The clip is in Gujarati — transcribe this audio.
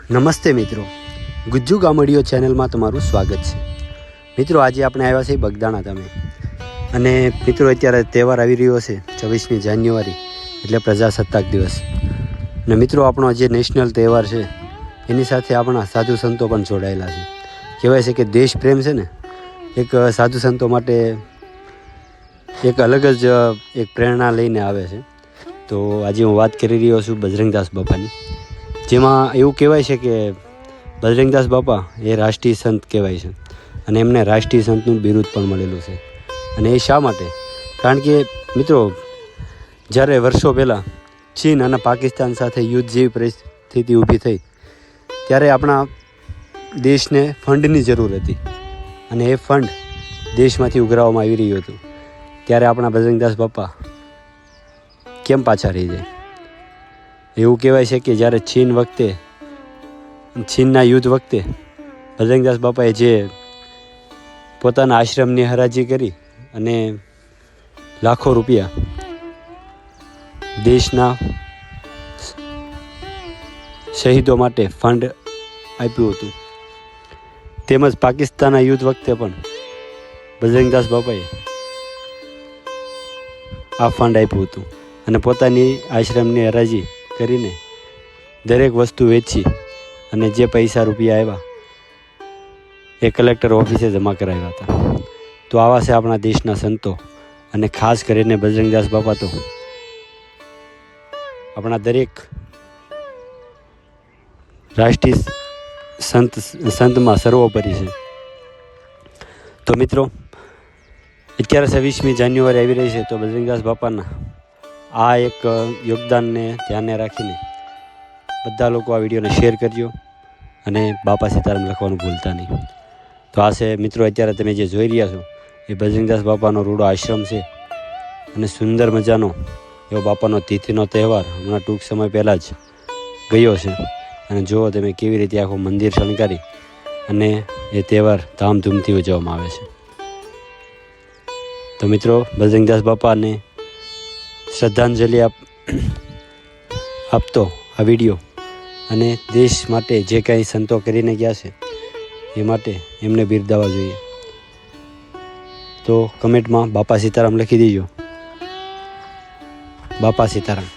નમસ્તે મિત્રો, ગુજ્જુ ગામડીઓ ચેનલમાં તમારું સ્વાગત છે. મિત્રો, આજે આપણે આવ્યા છીએ બગદાણા તમે. અને મિત્રો, અત્યારે તહેવાર આવી રહ્યો છે 26મી જાન્યુઆરી, એટલે પ્રજાસત્તાક દિવસ. અને મિત્રો, આપણો જે નેશનલ તહેવાર છે એની સાથે આપણા સાધુ સંતો પણ જોડાયેલા છે. કહેવાય છે કે દેશ પ્રેમ છે ને, એક સાધુ સંતો માટે એક અલગ જ એક પ્રેરણા લઈને આવે છે. તો આજે હું વાત કરી રહ્યો છું બજરંગદાસ બાપાની, જેમાં એવું કહેવાય છે કે બજરંગદાસ બાપા એ રાષ્ટ્રીય સંત કહેવાય છે અને એમને રાષ્ટ્રીય સંતનું બિરુદ પણ મળેલું છે. અને એ શા માટે? કારણ કે મિત્રો, જ્યારે વર્ષો પહેલાં ચીન અને પાકિસ્તાન સાથે યુદ્ધ જેવી પરિસ્થિતિ ઊભી થઈ, ત્યારે આપણા દેશને ફંડની જરૂર હતી અને એ ફંડ દેશમાંથી ઉઘરાવવામાં આવી રહ્યું હતું. ત્યારે આપણા બજરંગદાસ બાપા કેમ પાછા રહી જાય? એવું કહેવાય છે કે જ્યારે ચીનના યુદ્ધ વખતે બજરંગદાસ બાપાએ જે પોતાના આશ્રમની હરાજી કરી અને લાખો રૂપિયા દેશના શહીદો માટે ફંડ આપ્યું હતું, તેમજ પાકિસ્તાનના યુદ્ધ વખતે પણ બજરંગદાસ બાપાએ આ ફંડ આપ્યું હતું અને પોતાની આશ્રમની હરાજી કરીને દરેક વસ્તુ વેચી અને જે પૈસા રૂપિયા આવ્યા એ કલેક્ટર ઓફિસે જમા કરાવ્યા હતા. તો આવા છે આપણા દેશના સંતો, અને ખાસ કરીને બજરંગદાસ બાપા તો આપણા દરેક રાષ્ટ્રીય સંતમાં સર્વોપરી છે. તો મિત્રો, અત્યારે 26મી જાન્યુઆરી આવી રહી છે, તો બજરંગદાસ બાપાના આ એક યોગદાનને ધ્યાને રાખીને બધા લોકો આ વિડીયોને શેર કરજો અને બાપા સીતારામ લખવાનું ભૂલતા નહીં. તો આ છે મિત્રો, અત્યારે તમે જે જોઈ રહ્યા છો એ બજરંગદાસ બાપાનો રૂડો આશ્રમ છે અને સુંદર મજાનો એવો બાપાનો તિથિનો તહેવાર હમણાં ટૂંક સમય પહેલાં જ ગયો છે. અને જુઓ તમે કેવી રીતે આખું મંદિર શણગારી અને એ તહેવાર ધામધૂમથી ઉજવવામાં આવે છે. તો મિત્રો, બજરંગદાસ બાપાને શ્રદ્ધાંજલિ આપતો આ વિડીયો અને દેશ માટે જે કાંઈ સંતો કરીને ગયા છે એ માટે એમને બિરદાવવા જોઈએ. તો કમેન્ટમાં બાપા સીતારામ લખી દેજો. બાપા સીતારામ.